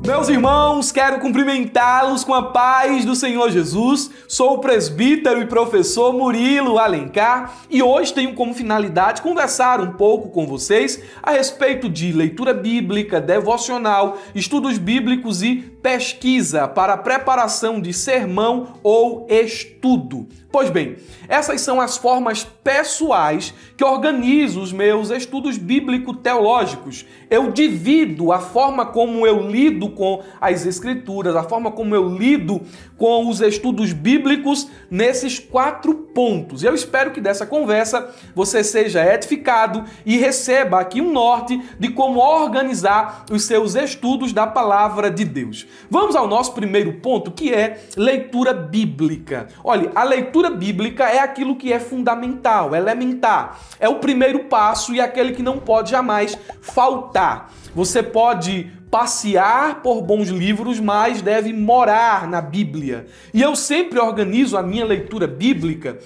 Meus irmãos, quero cumprimentá-los com a paz do Senhor Jesus. Sou o presbítero e professor Murilo Alencar e hoje tenho como finalidade conversar um pouco com vocês a respeito de leitura bíblica, devocional, estudos bíblicos e pesquisa para a preparação de sermão ou estudo. Pois bem, essas são as formas pessoais que organizo os meus estudos bíblico-teológicos. Eu divido a forma como eu lido com as Escrituras, a forma como eu lido com os estudos bíblicos nesses 4 pontos. Eu espero que dessa conversa você seja edificado e receba aqui um norte de como organizar os seus estudos da Palavra de Deus. Vamos ao nosso primeiro ponto, que é leitura bíblica. Olha, a leitura bíblica é aquilo que é fundamental, elementar. É o primeiro passo e aquele que não pode jamais faltar. Você pode passear por bons livros, mas deve morar na Bíblia. E eu sempre organizo a minha leitura bíblica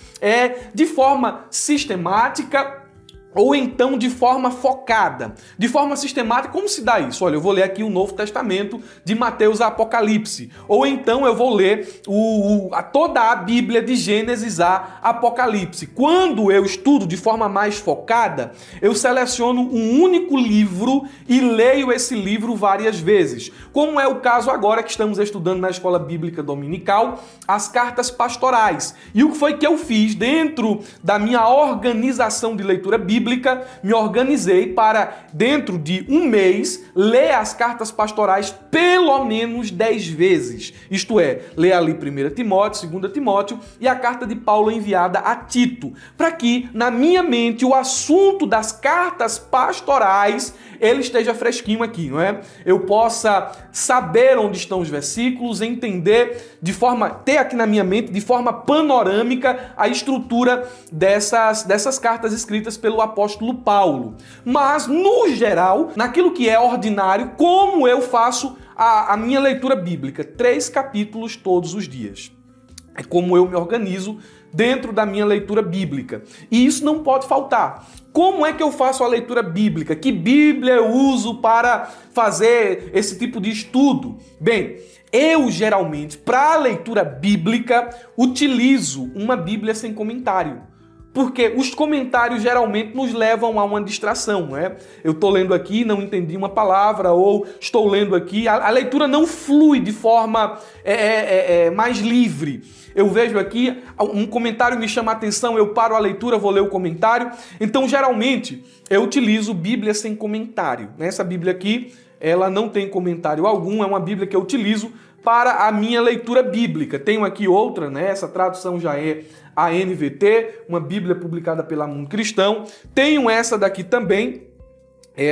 de forma sistemática, ou então de forma focada. De forma sistemática, como se dá isso? Olha, eu vou ler aqui o Novo Testamento de Mateus a Apocalipse. Ou então eu vou ler toda a Bíblia de Gênesis a Apocalipse. Quando eu estudo de forma mais focada, eu seleciono um único livro e leio esse livro várias vezes. Como é o caso agora que estamos estudando na Escola Bíblica Dominical, as cartas pastorais. E o que foi que eu fiz dentro da minha organização de leitura bíblica? Me organizei para, dentro de um mês, ler as cartas pastorais pelo menos 10 vezes. Isto é, ler ali 1 Timóteo, 2 Timóteo e a carta de Paulo enviada a Tito, para que, na minha mente, o assunto das cartas pastorais ele esteja fresquinho aqui, não é? Eu possa saber onde estão os versículos, entender ter aqui na minha mente, de forma panorâmica, a estrutura dessas cartas escritas pelo apóstolo Paulo. Mas, no geral, naquilo que é ordinário, como eu faço a minha leitura bíblica? 3 capítulos todos os dias. É como eu me organizo dentro da minha leitura bíblica. E isso não pode faltar. Como é que eu faço a leitura bíblica? Que Bíblia eu uso para fazer esse tipo de estudo? Bem, eu geralmente, para a leitura bíblica, utilizo uma Bíblia sem comentário. Porque os comentários geralmente nos levam a uma distração, não é? Eu estou lendo aqui, não entendi uma palavra, ou estou lendo aqui, a leitura não flui de forma mais livre. Eu vejo aqui, um comentário me chama a atenção, eu paro a leitura, vou ler o comentário. Então, geralmente, eu utilizo Bíblia sem comentário. Essa Bíblia aqui, ela não tem comentário algum, é uma Bíblia que eu utilizo para a minha leitura bíblica. Tenho aqui outra, né? Essa tradução já é a NVT, uma Bíblia publicada pela Mundo Cristão. Tenho essa daqui também,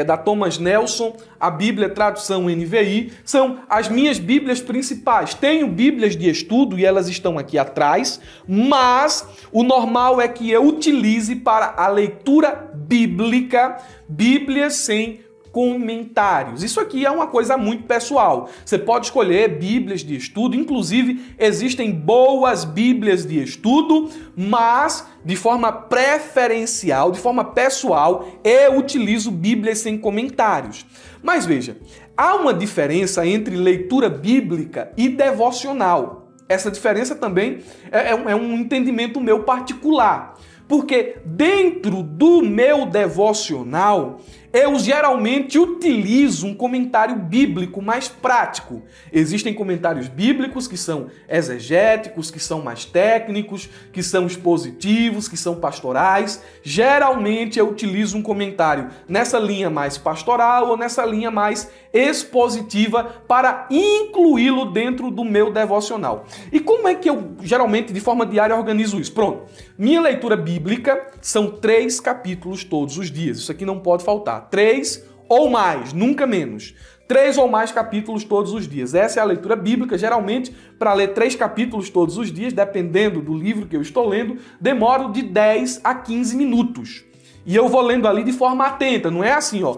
da Thomas Nelson, a Bíblia tradução NVI. São as minhas Bíblias principais. Tenho Bíblias de estudo e elas estão aqui atrás, mas o normal é que eu utilize para a leitura bíblica, Bíblia sem comentários. Isso aqui é uma coisa muito pessoal. Você pode escolher Bíblias de estudo, inclusive existem boas Bíblias de estudo, mas de forma preferencial, de forma pessoal, eu utilizo Bíblias sem comentários. Mas veja, há uma diferença entre leitura bíblica e devocional. Essa diferença também é um entendimento meu particular. Porque dentro do meu devocional, eu geralmente utilizo um comentário bíblico mais prático. Existem comentários bíblicos que são exegéticos, que são mais técnicos, que são expositivos, que são pastorais. Geralmente eu utilizo um comentário nessa linha mais pastoral ou nessa linha mais expositiva para incluí-lo dentro do meu devocional. E como é que eu geralmente, de forma diária, organizo isso? Pronto. Minha leitura bíblica são 3 capítulos todos os dias. Isso aqui não pode faltar. 3 ou mais, nunca menos. 3 ou mais capítulos todos os dias. Essa é a leitura bíblica. Geralmente, para ler 3 capítulos todos os dias, dependendo do livro que eu estou lendo, demoro de 10 a 15 minutos. E eu vou lendo ali de forma atenta. Não é assim, ó.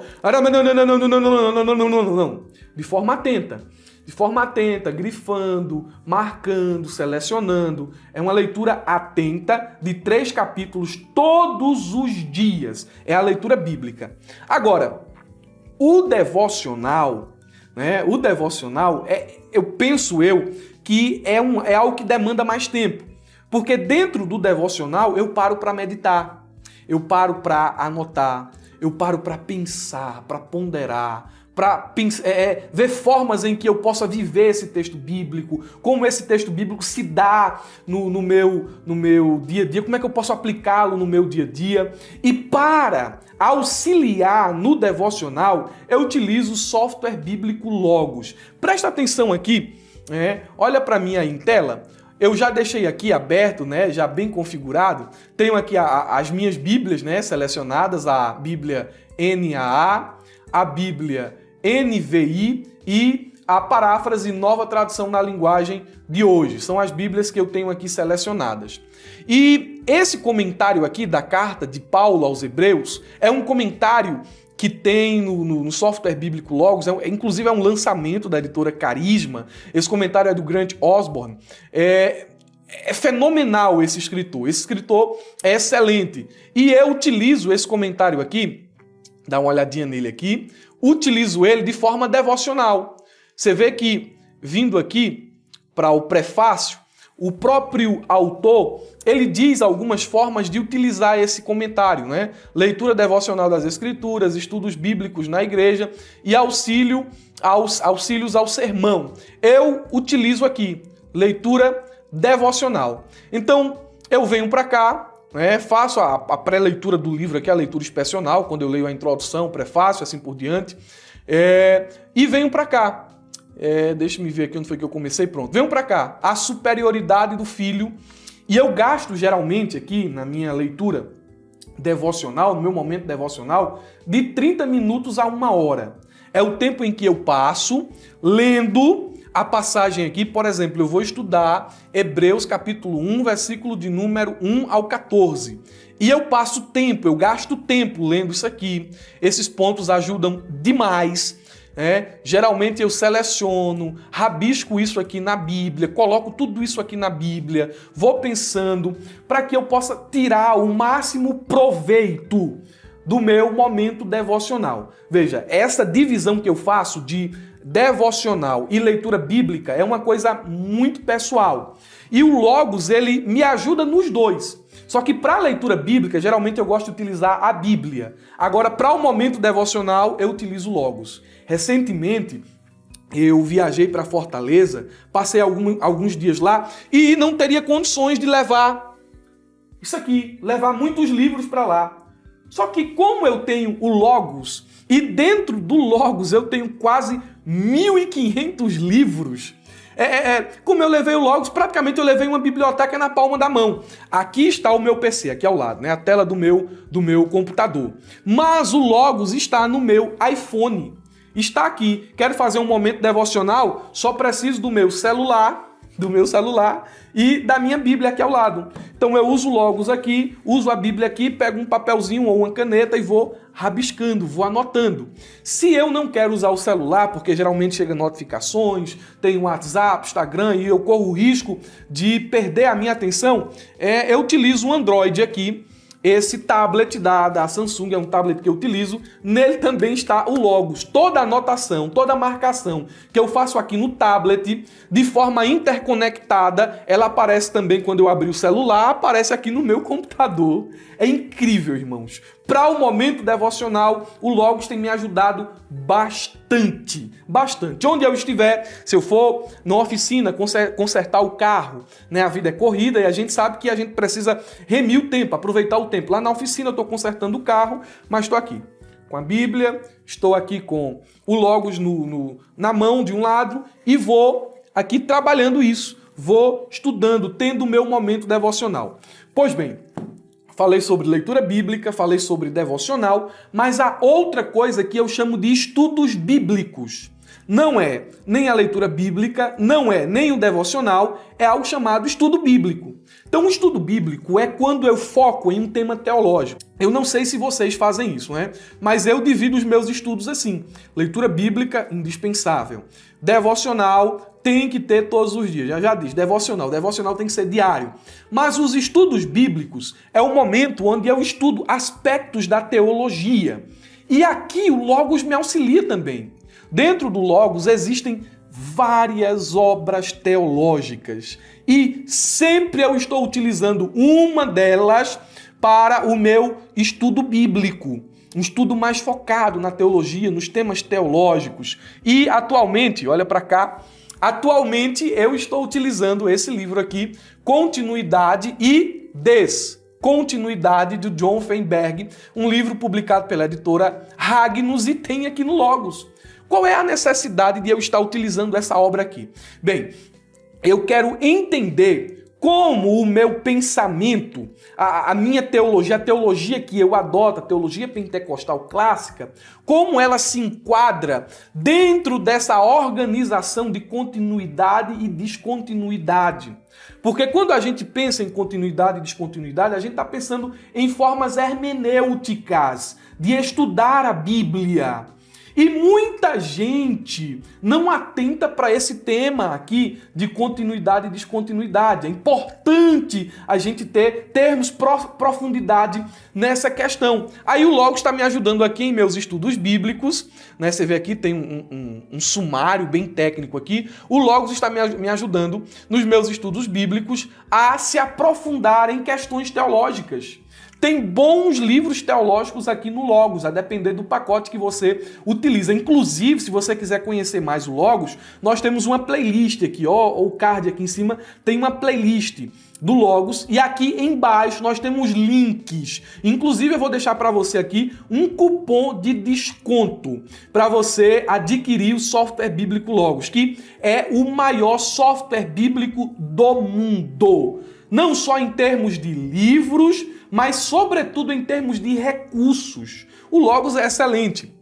Não. De forma atenta. De forma atenta, grifando, marcando, selecionando. É uma leitura atenta de 3 capítulos todos os dias. É a leitura bíblica. Agora, o devocional né? O devocional, penso que é algo que demanda mais tempo. Porque dentro do devocional eu paro para meditar, eu paro para anotar, eu paro para pensar, para ponderar, para ver formas em que eu possa viver esse texto bíblico, como esse texto bíblico se dá no meu dia a dia, como é que eu posso aplicá-lo no meu dia a dia. E para auxiliar no devocional, eu utilizo o software bíblico Logos. Presta atenção aqui, olha para mim aí em tela. Eu já deixei aqui aberto, né, já bem configurado. Tenho aqui as minhas Bíblias, né, selecionadas, a Bíblia NAA, a Bíblia NVI e a paráfrase Nova Tradução na Linguagem de hoje. São as Bíblias que eu tenho aqui selecionadas. E esse comentário aqui da carta de Paulo aos Hebreus é um comentário que tem no software bíblico Logos, inclusive é um lançamento da editora Carisma. Esse comentário é do Grant Osborne. É fenomenal esse escritor é excelente. E eu utilizo esse comentário aqui, dá uma olhadinha nele aqui, utilizo ele de forma devocional. Você vê que, vindo aqui para o prefácio, o próprio autor, ele diz algumas formas de utilizar esse comentário, né? Leitura devocional das Escrituras, estudos bíblicos na igreja e auxílios ao sermão. Eu utilizo aqui, leitura devocional. Então, eu venho para cá, faço a pré-leitura do livro aqui, a leitura inspecional, quando eu leio a introdução, o prefácio, assim por diante, e venho para cá. Deixa-me ver aqui onde foi que eu comecei, pronto. Venho para cá, a superioridade do Filho, e eu gasto geralmente aqui na minha leitura devocional, no meu momento devocional, de 30 minutos a 1 hora. É o tempo em que eu passo lendo a passagem aqui. Por exemplo, eu vou estudar Hebreus capítulo 1, versículo de número 1 ao 14. E eu passo tempo, eu gasto tempo lendo isso aqui. Esses pontos ajudam demais. Geralmente eu seleciono, rabisco isso aqui na Bíblia, coloco tudo isso aqui na Bíblia, vou pensando para que eu possa tirar o máximo proveito do meu momento devocional. Veja, essa divisão que eu faço de devocional e leitura bíblica é uma coisa muito pessoal. E o Logos, ele me ajuda nos dois. Só que para a leitura bíblica, geralmente eu gosto de utilizar a Bíblia. Agora, para o momento devocional, eu utilizo o Logos. Recentemente, eu viajei para Fortaleza, passei alguns dias lá e não teria condições de levar isso aqui, levar muitos livros para lá. Só que como eu tenho o Logos e dentro do Logos eu tenho quase 1.500 livros, como eu levei o Logos, praticamente eu levei uma biblioteca na palma da mão. Aqui está o meu PC, aqui ao lado, né? A tela do meu computador. Mas o Logos está no meu iPhone. Está aqui. Quero fazer um momento devocional, só preciso do meu celular e da minha Bíblia aqui ao lado. Então eu uso o Logos aqui, uso a Bíblia aqui, pego um papelzinho ou uma caneta e vou rabiscando, vou anotando. Se eu não quero usar o celular, porque geralmente chegam notificações, tem o WhatsApp, Instagram e eu corro o risco de perder a minha atenção, eu utilizo o Android aqui. Esse tablet da Samsung é um tablet que eu utilizo, nele também está o Logos. Toda anotação, toda marcação que eu faço aqui no tablet, de forma interconectada, ela aparece também quando eu abrir o celular, aparece aqui no meu computador. É incrível, irmãos. Para o momento devocional, o Logos tem me ajudado bastante. Onde eu estiver, se eu for na oficina consertar o carro, né? A vida é corrida e a gente sabe que a gente precisa remir o tempo, aproveitar o tempo. Lá na oficina eu estou consertando o carro, mas estou aqui com a Bíblia, estou aqui com o Logos na mão de um lado e vou aqui trabalhando isso, vou estudando, tendo o meu momento devocional. Pois bem, falei sobre leitura bíblica, falei sobre devocional, mas há outra coisa que eu chamo de estudos bíblicos. Não é nem a leitura bíblica, não é nem o devocional, é algo chamado estudo bíblico. Então, o estudo bíblico é quando eu foco em um tema teológico. Eu não sei se vocês fazem isso, né? Mas eu divido os meus estudos assim. Leitura bíblica, indispensável. Devocional, tem que ter todos os dias. Já diz, devocional tem que ser diário. Mas os estudos bíblicos é o momento onde eu estudo aspectos da teologia. E aqui o Logos me auxilia também. Dentro do Logos existem várias obras teológicas e sempre eu estou utilizando uma delas para o meu estudo bíblico, um estudo mais focado na teologia, nos temas teológicos. E atualmente, olha para cá, atualmente eu estou utilizando esse livro aqui, Continuidade e Descontinuidade, de John Feinberg, um livro publicado pela editora Ragnos e tem aqui no Logos. Qual é a necessidade de eu estar utilizando essa obra aqui? Bem, eu quero entender como o meu pensamento, a minha teologia, a teologia que eu adoto, a teologia pentecostal clássica, como ela se enquadra dentro dessa organização de continuidade e descontinuidade. Porque quando a gente pensa em continuidade e descontinuidade, a gente está pensando em formas hermenêuticas de estudar a Bíblia. E muita gente não atenta para esse tema aqui de continuidade e descontinuidade. É importante a gente termos profundidade nessa questão. Aí o Logos está me ajudando aqui em meus estudos bíblicos, né? Você vê aqui, tem um sumário bem técnico aqui. O Logos está me ajudando nos meus estudos bíblicos a se aprofundar em questões teológicas. Tem bons livros teológicos aqui no Logos, a depender do pacote que você utiliza. Inclusive, se você quiser conhecer mais o Logos, nós temos uma playlist aqui, ó, o card aqui em cima tem uma playlist do Logos e aqui embaixo nós temos links. Inclusive, eu vou deixar para você aqui um cupom de desconto para você adquirir o software bíblico Logos, que é o maior software bíblico do mundo. Não só em termos de livros, mas sobretudo em termos de recursos. O Logos é excelente.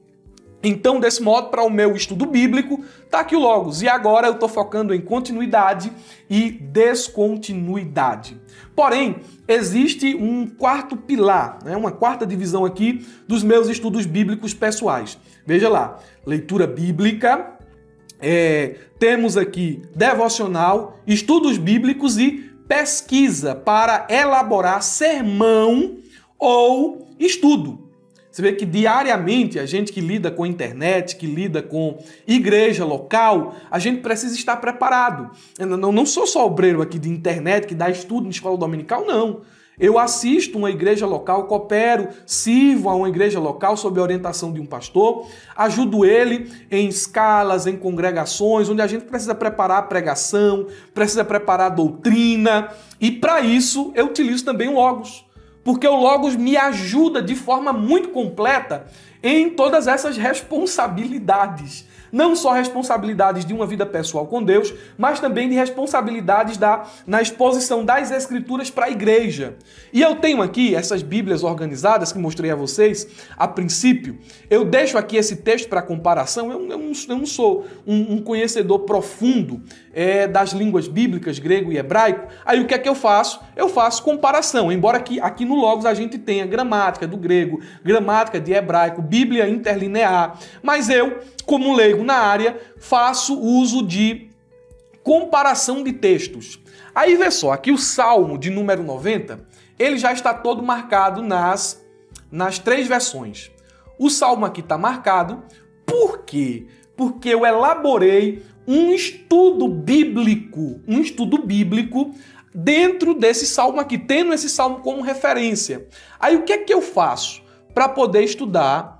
Então, desse modo, para o meu estudo bíblico, está aqui o Logos. E agora eu estou focando em continuidade e descontinuidade. Porém, existe um quarto pilar, né? Uma quarta divisão aqui dos meus estudos bíblicos pessoais. Veja lá, leitura bíblica, temos aqui devocional, estudos bíblicos e pesquisa para elaborar sermão ou estudo. Você vê que diariamente a gente que lida com internet, que lida com igreja local, a gente precisa estar preparado. Eu não sou só obreiro aqui de internet que dá estudo em escola dominical, não. Eu assisto uma igreja local, coopero, sirvo a uma igreja local sob a orientação de um pastor, ajudo ele em escalas, em congregações, onde a gente precisa preparar a pregação, precisa preparar a doutrina, e para isso eu utilizo também o Logos, porque o Logos me ajuda de forma muito completa em todas essas responsabilidades. Não só responsabilidades de uma vida pessoal com Deus, mas também de responsabilidades na exposição das Escrituras para a igreja. E eu tenho aqui essas Bíblias organizadas que mostrei a vocês a princípio. Eu deixo aqui esse texto para comparação. Eu não sou um conhecedor profundo das línguas bíblicas, grego e hebraico. Aí o que é que eu faço? Eu faço comparação. Embora aqui no Logos a gente tenha gramática do grego, gramática de hebraico, Bíblia interlinear, mas eu, como leigo na área, faço uso de comparação de textos. Aí vê só, aqui o Salmo de número 90, ele já está todo marcado nas 3 versões. O Salmo aqui está marcado, por quê? Porque eu elaborei um estudo bíblico dentro desse Salmo aqui, tendo esse Salmo como referência. Aí o que é que eu faço para poder estudar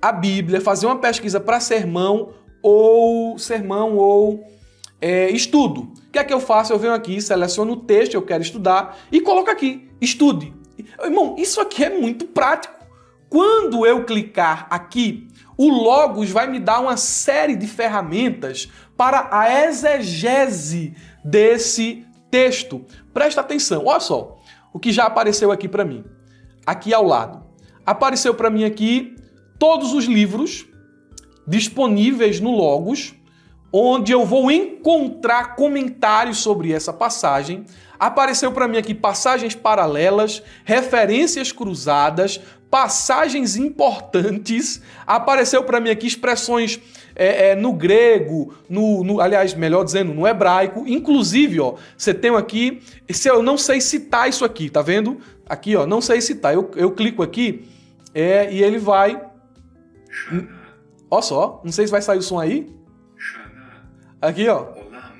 a Bíblia, fazer uma pesquisa para sermão ou estudo? O que é que eu faço? Eu venho aqui, seleciono o texto que eu quero estudar e coloco aqui, estude. Irmão, isso aqui é muito prático. Quando eu clicar aqui, o Logos vai me dar uma série de ferramentas para a exegese desse texto. Presta atenção, olha só o que já apareceu aqui para mim. Aqui ao lado. Apareceu para mim aqui todos os livros disponíveis no Logos, onde eu vou encontrar comentários sobre essa passagem. Apareceu para mim aqui passagens paralelas, referências cruzadas, passagens importantes. Apareceu para mim aqui expressões no grego, aliás, melhor dizendo, no hebraico. Inclusive, ó, você tem aqui, se eu não sei citar isso aqui, tá vendo? Aqui, ó, não sei citar. Eu clico aqui e ele vai Ó só, não sei se vai sair o som aí. Shana, Aqui, ó. Olam,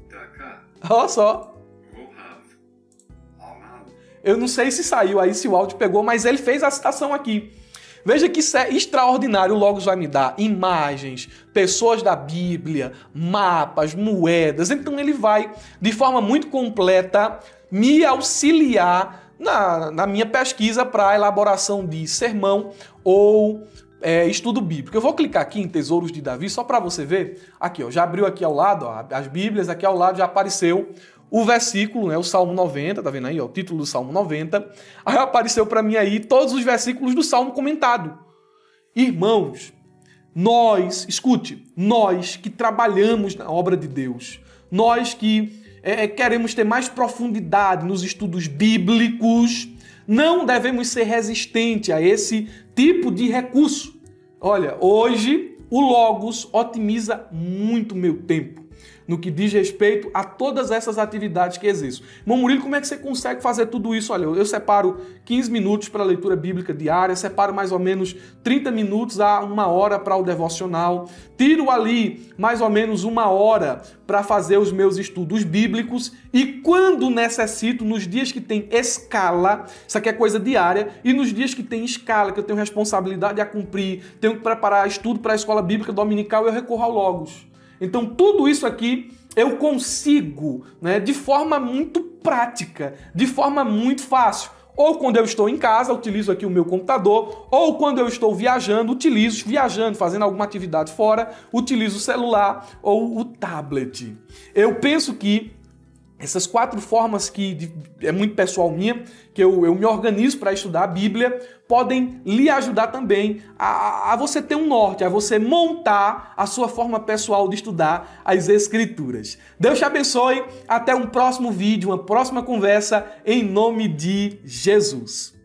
Daka, Ó só. Rohav, Amal. Eu não sei se saiu aí, se o áudio pegou, mas ele fez a citação aqui. Veja que isso é extraordinário. O Logos vai me dar imagens, pessoas da Bíblia, mapas, moedas. Então ele vai, de forma muito completa, me auxiliar na minha pesquisa para a elaboração de sermão ou estudo bíblico. Eu vou clicar aqui em Tesouros de Davi, só para você ver. Aqui, ó, já abriu aqui ao lado, ó, as Bíblias, aqui ao lado já apareceu o versículo, né, o Salmo 90, tá vendo aí, ó, o título do Salmo 90. Aí apareceu para mim aí todos os versículos do Salmo comentado. Irmãos, escute, nós que trabalhamos na obra de Deus, nós que queremos ter mais profundidade nos estudos bíblicos, não devemos ser resistentes a esse tipo de recurso. Olha, hoje o Logos otimiza muito meu tempo no que diz respeito a todas essas atividades que exerço. Irmão Murilo, como é que você consegue fazer tudo isso? Olha, eu separo 15 minutos para a leitura bíblica diária, separo mais ou menos 30 minutos a 1 hora para o devocional, tiro ali mais ou menos 1 hora para fazer os meus estudos bíblicos e quando necessito, nos dias que tem escala, isso aqui é coisa diária, e nos dias que tem escala, que eu tenho responsabilidade a cumprir, tenho que preparar estudo para a escola bíblica dominical, eu recorro ao Logos. Então, tudo isso aqui eu consigo, né, de forma muito prática, de forma muito fácil. Ou quando eu estou em casa, utilizo aqui o meu computador, ou quando eu estou viajando, fazendo alguma atividade fora, utilizo o celular ou o tablet. Eu penso que essas 4 formas que é muito pessoal minha, que eu me organizo para estudar a Bíblia, podem lhe ajudar também a você ter um norte, a você montar a sua forma pessoal de estudar as Escrituras. Deus te abençoe, até um próximo vídeo, uma próxima conversa, em nome de Jesus.